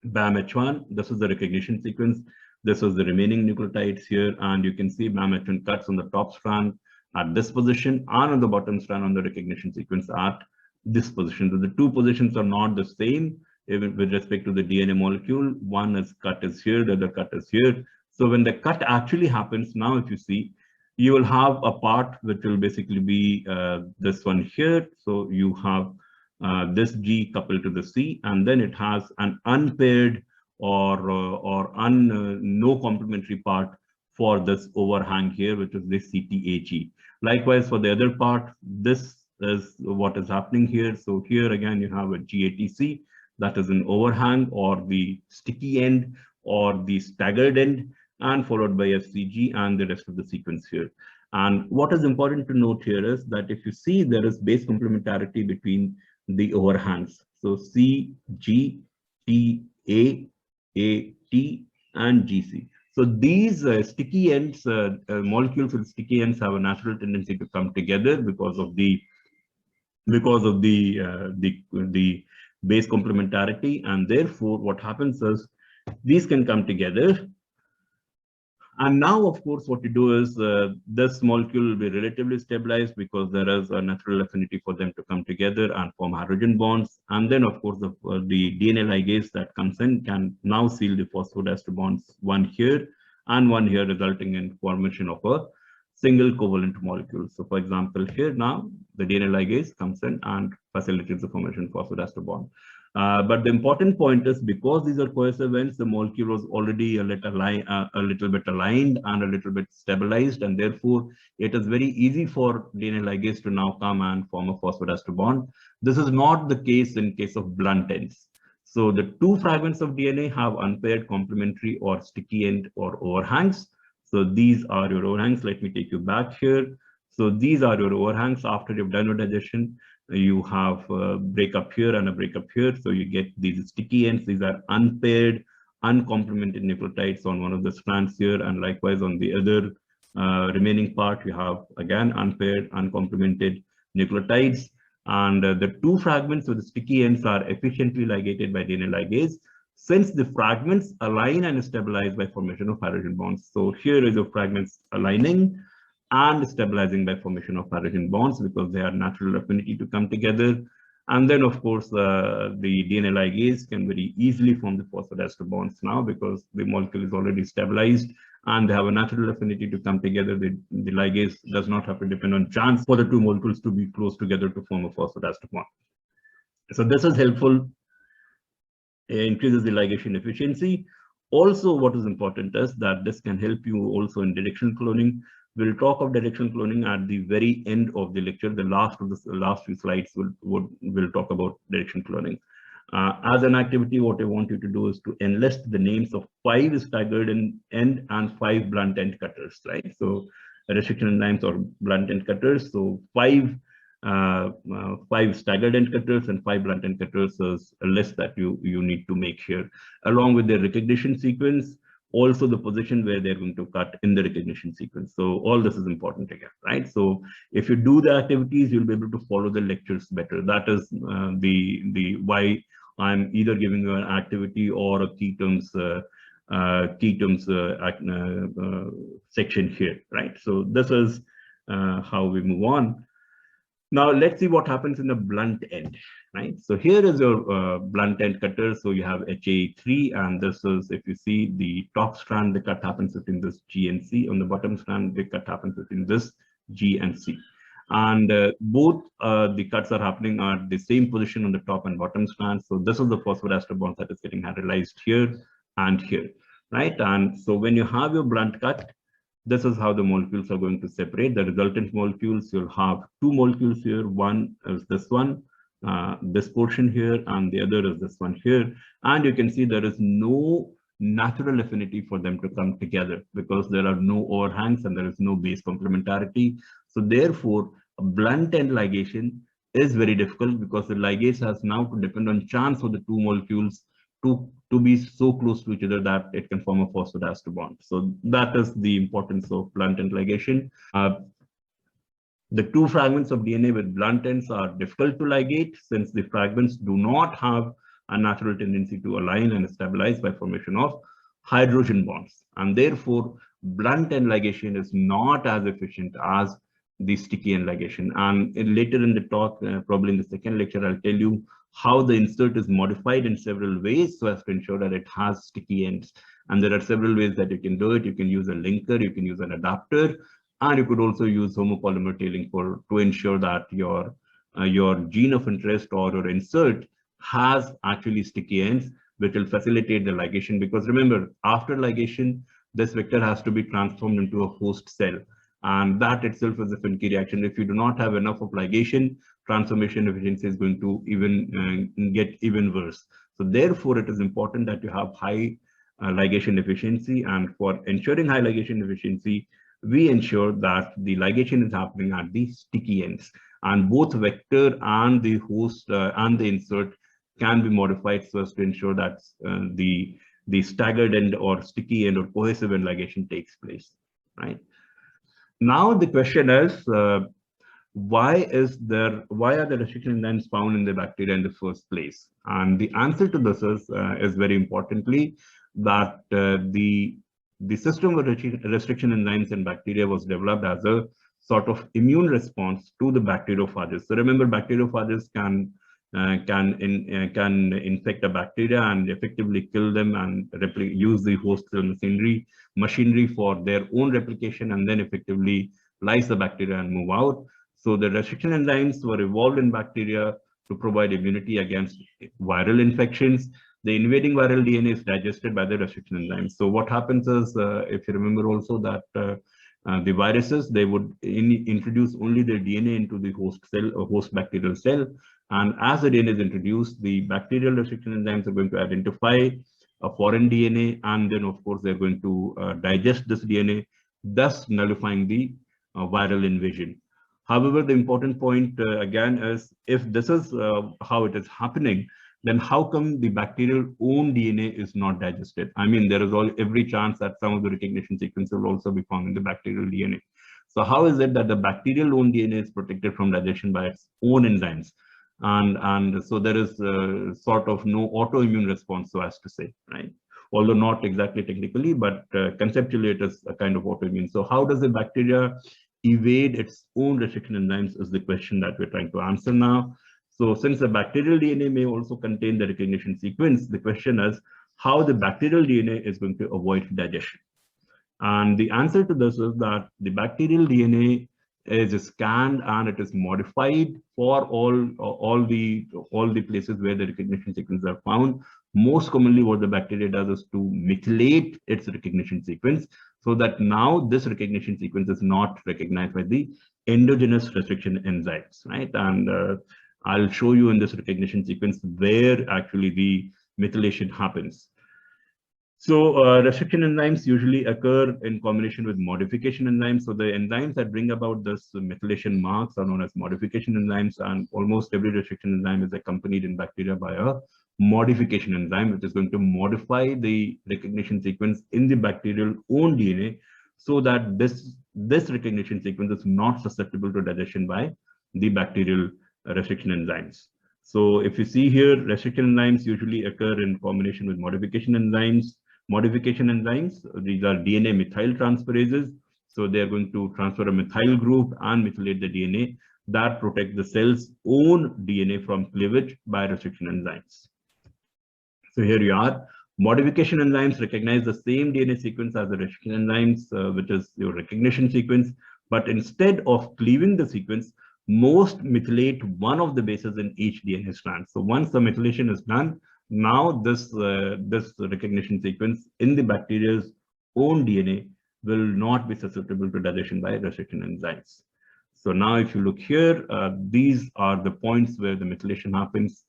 BAM-H1. This is the recognition sequence. This was the remaining nucleotides here, and you can see BAM-H1 cuts on the top strand at this position, and on the bottom strand on the recognition sequence at this position. So the two positions are not the same even with respect to the DNA molecule. One is cut is here, the other cut is here. So when the cut actually happens, now if you see, you will have a part which will basically be this one here. So you have this G coupled to the C, and then it has an unpaired or no complementary part for this overhang here, which is this CTHE. Likewise, for the other part, this is what is happening here. So here again, you have a GATC, that is an overhang or the sticky end or the staggered end, and followed by FCG and the rest of the sequence here. And what is important to note here is that if you see, there is base complementarity between the overhangs. So C, G, T, A, T, and GC. So these sticky ends, molecules with sticky ends have a natural tendency to come together because of the base complementarity, and therefore what happens is these can come together. And now, of course, what you do is this molecule will be relatively stabilized because there is a natural affinity for them to come together and form hydrogen bonds. And then, of course, the DNA ligase that comes in can now seal the phosphodiester bonds, one here and one here, resulting in formation of a single covalent molecule. So, for example, here now the DNA ligase comes in and facilitates the formation of phosphodiester bond. But the important point is, because these are cohesive ends, the molecule was already a little bit aligned and a little bit stabilized, and therefore it is very easy for DNA ligase to now come and form a phosphodiester bond. This is not the case in case of blunt ends. So the two fragments of DNA have unpaired complementary or sticky end or overhangs. So these are your overhangs. Let me take you back here. So these are your overhangs. After you've done your digestion, you have a breakup here and a breakup here. So you get these sticky ends. These are unpaired, uncomplemented nucleotides on one of the strands here. And likewise on the other remaining part, you have again unpaired, uncomplemented nucleotides. And the two fragments with the sticky ends are efficiently ligated by DNA ligase, since the fragments align and stabilize by formation of hydrogen bonds. So here is the fragments aligning and stabilizing by formation of hydrogen bonds because they have natural affinity to come together. And then, of course, the DNA ligase can very easily form the phosphodiester bonds now because the molecule is already stabilized and they have a natural affinity to come together. The ligase does not have to depend on chance for the two molecules to be close together to form a phosphodiester bond. So this is helpful. It increases the ligation efficiency. Also, what is important is that this can help you also in directional cloning. We'll talk of directional cloning at the very end of the lecture. The last few slides will talk about direction cloning. As an activity, what I want you to do is to enlist the names of 5 staggered end and 5 blunt end cutters, right? So restriction enzymes or blunt end cutters. So 5 staggered end cutters and 5 blunt end cutters is a list that you need to make here, along with the recognition sequence, also the position where they're going to cut in the recognition sequence. So all this is important again, right? So if you do the activities, you'll be able to follow the lectures better. That is the why I'm either giving you an activity or a key terms section here, right? So this is how we move on. Now let's see what happens in the blunt end, right? So here is your blunt end cutter. So you have HA3, and this is, if you see the top strand, the cut happens between this G and C. On the bottom strand, the cut happens between this G and C. And both the cuts are happening at the same position on the top and bottom strand. So this is the phosphodiester bond that is getting hydrolyzed here and here, right? And so when you have your blunt cut, this is how the molecules are going to separate. The resultant molecules, you'll have 2 molecules here. One is this one, this portion here, and the other is this one here. And you can see there is no natural affinity for them to come together because there are no overhangs and there is no base complementarity. So therefore, a blunt end ligation is very difficult because the ligase has now to depend on chance of the 2 molecules to be so close to each other that it can form a phosphodiester bond. So that is the importance of blunt end ligation. The 2 fragments of DNA with blunt ends are difficult to ligate since the fragments do not have a natural tendency to align and stabilize by formation of hydrogen bonds. And therefore, blunt end ligation is not as efficient as the sticky end ligation. And later in the talk, probably in the second lecture, I'll tell you how the insert is modified in several ways so as to ensure that it has sticky ends. And there are several ways that you can do it. You can use a linker, you can use an adapter, and you could also use homopolymer tailing to ensure that your gene of interest or your insert has actually sticky ends, which will facilitate the ligation. Because remember, after ligation, this vector has to be transformed into a host cell. And that itself is a Finke reaction. If you do not have enough of ligation, transformation efficiency is going to get even worse. So therefore, it is important that you have high ligation efficiency. And for ensuring high ligation efficiency, we ensure that the ligation is happening at the sticky ends. And both vector and the host and the insert can be modified so as to ensure that the staggered end or sticky end or cohesive end ligation takes place, right? Now the question is, why are the restriction enzymes found in the bacteria in the first place? And the answer to this is very importantly that the system of restriction enzymes in bacteria was developed as a sort of immune response to the bacteriophages. So remember, bacteriophages can infect a bacteria and effectively kill them and use the host cell machinery for their own replication and then effectively lyse the bacteria and move out. So the restriction enzymes were evolved in bacteria to provide immunity against viral infections. The invading viral DNA is digested by the restriction enzymes. So what happens is, if you remember also that the viruses, they would introduce only their DNA into the host cell or host bacterial cell. And as the DNA is introduced, the bacterial restriction enzymes are going to identify a foreign DNA, and then of course they're going to digest this DNA, thus nullifying the viral invasion. However, the important point again is, if this is how it is happening, then how come the bacterial own DNA is not digested? I mean, there is every chance that some of the recognition sequences will also be found in the bacterial DNA. So how is it that the bacterial own DNA is protected from digestion by its own enzymes? And so there is sort of no autoimmune response, so as to say, right? Although not exactly technically, but conceptually it is a kind of autoimmune. So how does the bacteria evade its own restriction enzymes is the question that we're trying to answer now. So since the bacterial DNA may also contain the recognition sequence, the question is how the bacterial DNA is going to avoid digestion. And the answer to this is that the bacterial DNA is scanned and it is modified for all the places where the recognition sequences are found. Most commonly, what the bacteria does is to methylate its recognition sequence so that now this recognition sequence is not recognized by the endogenous restriction enzymes, right? And I'll show you in this recognition sequence where actually the methylation happens. So restriction enzymes usually occur in combination with modification enzymes. So the enzymes that bring about this methylation marks are known as modification enzymes, and almost every restriction enzyme is accompanied in bacteria by a modification enzyme, which is going to modify the recognition sequence in the bacterial own DNA so that this recognition sequence is not susceptible to digestion by the bacterial restriction enzymes. So if you see here, restriction enzymes usually occur in combination with modification enzymes. Modification enzymes, these are DNA methyl transferases. So they are going to transfer a methyl group and methylate the DNA that protect the cell's own DNA from cleavage by restriction enzymes. So here you are. Modification enzymes recognize the same DNA sequence as the restriction enzymes, which is your recognition sequence. But instead of cleaving the sequence, most methylate one of the bases in each DNA strand. So once the methylation is done, now this recognition sequence in the bacteria's own DNA will not be susceptible to digestion by restriction enzymes. So now if you look here, these are the points where the methylation happens.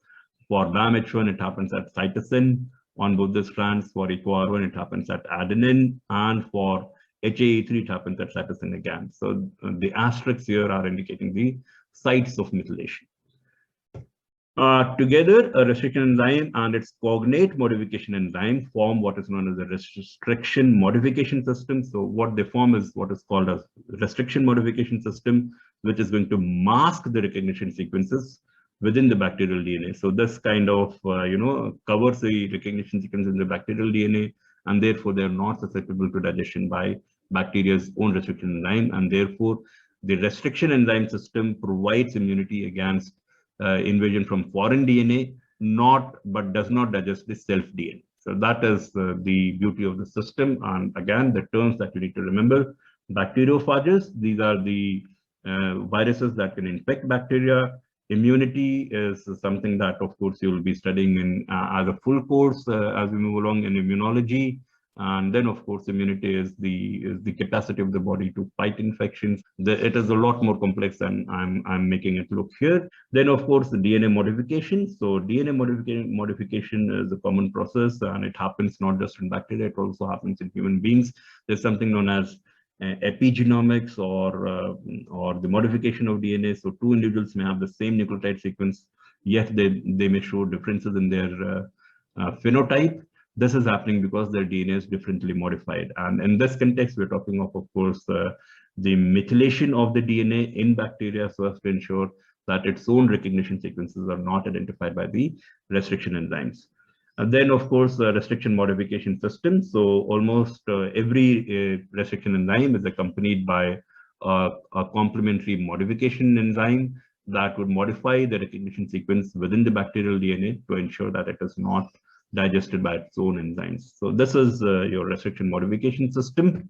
For BAMH1, it happens at cytosine on both the strands. For EcoR1, it happens at adenine. And for HAE3, it happens at cytosine again. So the asterisks here are indicating the sites of methylation. Together, a restriction enzyme and its cognate modification enzyme form what is known as a restriction modification system. So what they form is what is called a restriction modification system, which is going to mask the recognition sequences within the bacterial DNA. So this kind of, covers the recognition sequence in the bacterial DNA, and therefore they are not susceptible to digestion by bacteria's own restriction enzyme. And therefore, the restriction enzyme system provides immunity against invasion from foreign DNA, but does not digest the self DNA. So that is the beauty of the system. And again, the terms that you need to remember: bacteriophages, these are the viruses that can infect bacteria. Immunity is something that, of course, you will be studying in as a full course as we move along in immunology. And then, of course, immunity is the capacity of the body to fight infections. It is a lot more complex than I'm making it look here. Then, of course, the DNA modification. So DNA modification is a common process, and it happens not just in bacteria, it also happens in human beings. There's something known as epigenomics or the modification of DNA. So two individuals may have the same nucleotide sequence, yet they may show differences in their phenotype. This is happening because their DNA is differently modified. And in this context, we're talking of course, the methylation of the DNA in bacteria so as to ensure that its own recognition sequences are not identified by the restriction enzymes. And then, of course, the restriction modification system. So almost every restriction enzyme is accompanied by a complementary modification enzyme that would modify the recognition sequence within the bacterial DNA to ensure that it is not digested by its own enzymes. So this is your restriction modification system.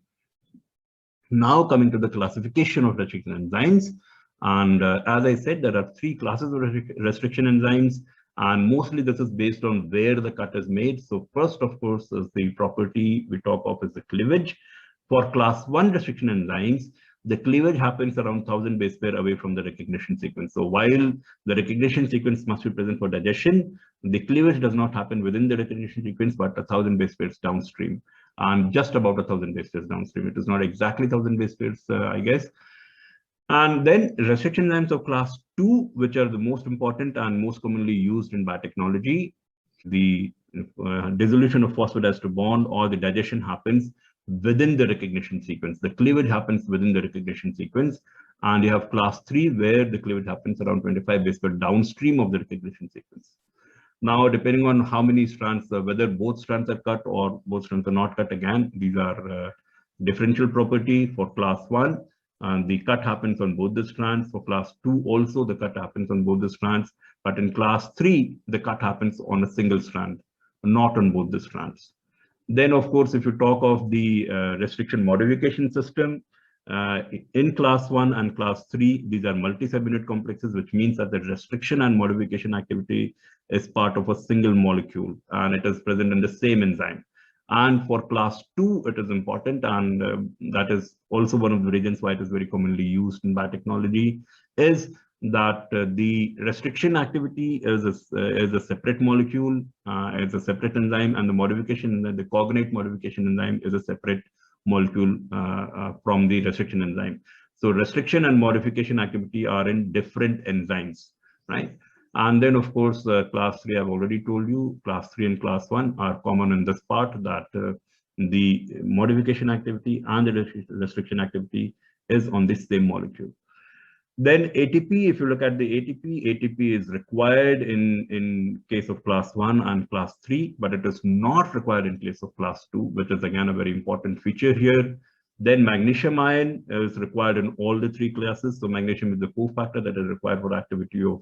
Now coming to the classification of restriction enzymes. And as I said, there are three classes of restriction enzymes, and mostly this is based on where the cut is made. So first, of course, is the property we talk of is the cleavage. For class 1 restriction enzymes, the cleavage happens around 1000 base pair away from the recognition sequence. So while the recognition sequence must be present for digestion, the cleavage does not happen within the recognition sequence, but 1000 base pairs downstream, and just about 1000 base pairs downstream. It is not exactly 1000 base pairs, I guess. And then restriction enzymes of class 2, which are the most important and most commonly used in biotechnology, the dissolution of phosphodiester bond or the digestion happens within the recognition sequence. The cleavage happens within the recognition sequence. And you have class 3, where the cleavage happens around 25 base pair downstream of the recognition sequence. Now, depending on how many strands, whether both strands are cut or both strands are not cut, again, these are differential property. For class 1, and the cut happens on both the strands. For class 2 also, the cut happens on both the strands. But in class 3, the cut happens on a single strand, not on both the strands. Then, of course, if you talk of the restriction modification system, in class 1 and class 3, these are multi-subunit complexes, which means that the restriction and modification activity is part of a single molecule, and it is present in the same enzyme. And for class 2, it is important, and that is also one of the reasons why it is very commonly used in biotechnology, is that the restriction activity is a separate molecule, is a separate enzyme, and the modification, the cognate modification enzyme is a separate molecule from the restriction enzyme. So restriction and modification activity are in different enzymes, right? And then, of course, class 3, I've already told you, class 3 and class 1 are common in this part, that the modification activity and the restriction activity is on this same molecule. Then ATP, if you look at the ATP is required in case of class 1 and class 3, but it is not required in case of class 2, which is again a very important feature here. Then magnesium ion is required in all the 3 classes. So magnesium is the cofactor that is required for activity of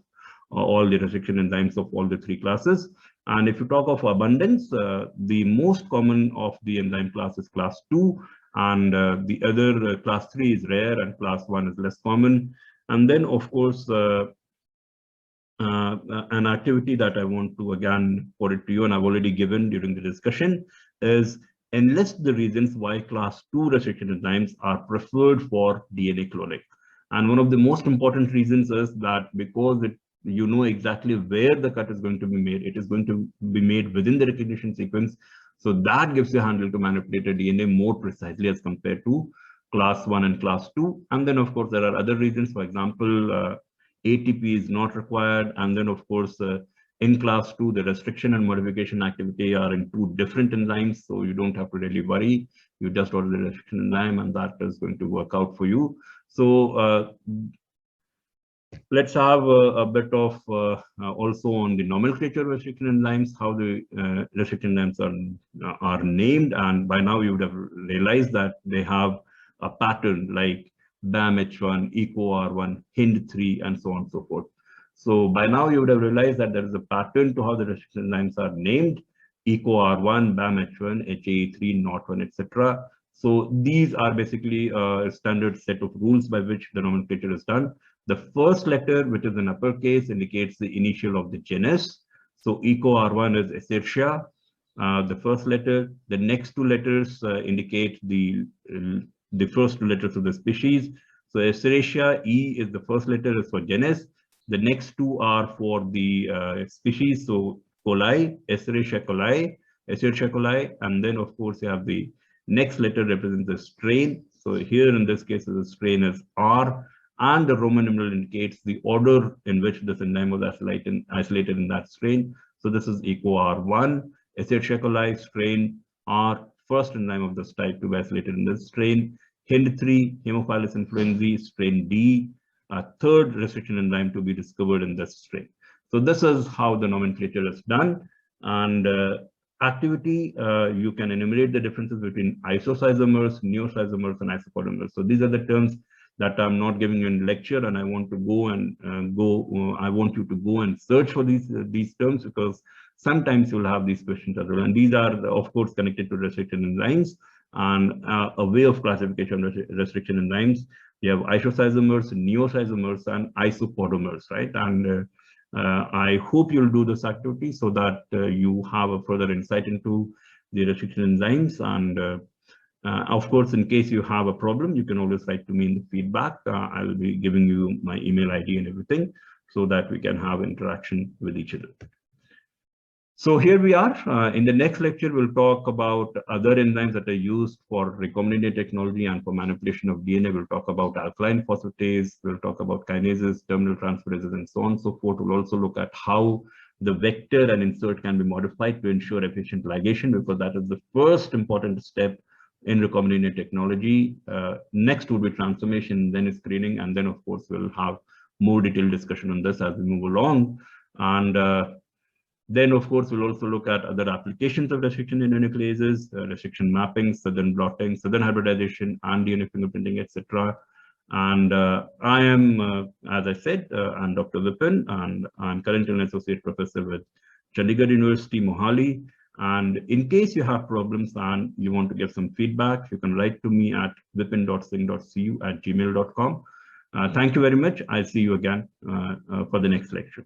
all the restriction enzymes of all the 3 classes. And if you talk of abundance, the most common of the enzyme class is class 2, and the other class 3 is rare, and class 1 is less common. And then, of course, an activity that I want to again put it to you, and I've already given during the discussion, is enlist the reasons why class 2 restriction enzymes are preferred for DNA cloning. And one of the most important reasons is that because you know exactly where the cut is going to be made, it is going to be made within the recognition sequence. So that gives you a handle to manipulate a DNA more precisely as compared to class 1 and class 2. And then, of course, there are other reasons. For example, ATP is not required. And then, of course, in class 2, the restriction and modification activity are in 2 different enzymes. So you don't have to really worry. You just order the restriction enzyme, and that is going to work out for you. So let's have a bit of also on the nomenclature restriction enzymes, how the restriction enzymes are named. And by now you would have realized that they have a pattern like BAM-H1, EcoR1, HIND3, and so on and so forth. So by now you would have realized that there is a pattern to how the restriction enzymes are named: EcoR1, BAM-H1, HAE3, NOT1, etc. So these are basically a standard set of rules by which the nomenclature is done. The first letter, which is in uppercase, indicates the initial of the genus. So EcoR1 is Escherichia, the first letter. The next 2 letters indicate the first 2 letters of the species. So Escherichia, E is the first letter, is for genus. The next 2 are for the species. So coli, Escherichia coli, and then, of course, you have the next letter represents the strain. So here in this case, the strain is R, and the Roman numeral indicates the order in which this enzyme was isolated in that strain. So this is EcoR1, Escherichia coli, strain R, first enzyme of this type to be isolated in this strain. HIND3, Haemophilus influenzae, strain D, a third restriction enzyme to be discovered in this strain. So this is how the nomenclature is done. And activity, you can enumerate the differences between isosisomers, neosisomers, and isopodimers. So these are the terms that I'm not giving you in lecture, and I want to go and I want you to go and search for these terms, because sometimes you'll have these questions as well. And these are, of course, connected to restriction enzymes, and a way of classification of restriction enzymes. You have isosisomers, neosisomers, and isopodimers, right? And I hope you'll do this activity so that you have a further insight into the restriction enzymes. And of course, in case you have a problem, you can always write to me in the feedback. I'll be giving you my email ID and everything so that we can have interaction with each other. So here we are. In the next lecture, we'll talk about other enzymes that are used for recombinant DNA technology and for manipulation of DNA. We'll talk about alkaline phosphatase. We'll talk about kinases, terminal transferases, and so on and so forth. We'll also look at how the vector and insert can be modified to ensure efficient ligation, because that is the first important step in recombinant DNA technology. Next would be transformation, then is screening, and then, of course, we'll have more detailed discussion on this as we move along. And then, of course, we'll also look at other applications of restriction endonucleases, restriction mapping, southern blotting, southern hybridization, and DNA fingerprinting, etc. And I am, as I said, I'm Dr. Vipin, and I'm currently an associate professor with Chandigarh University, Mohali. And in case you have problems and you want to give some feedback, you can write to me at vipin.singh.cu@gmail.com. Thank you very much. I'll see you again for the next lecture.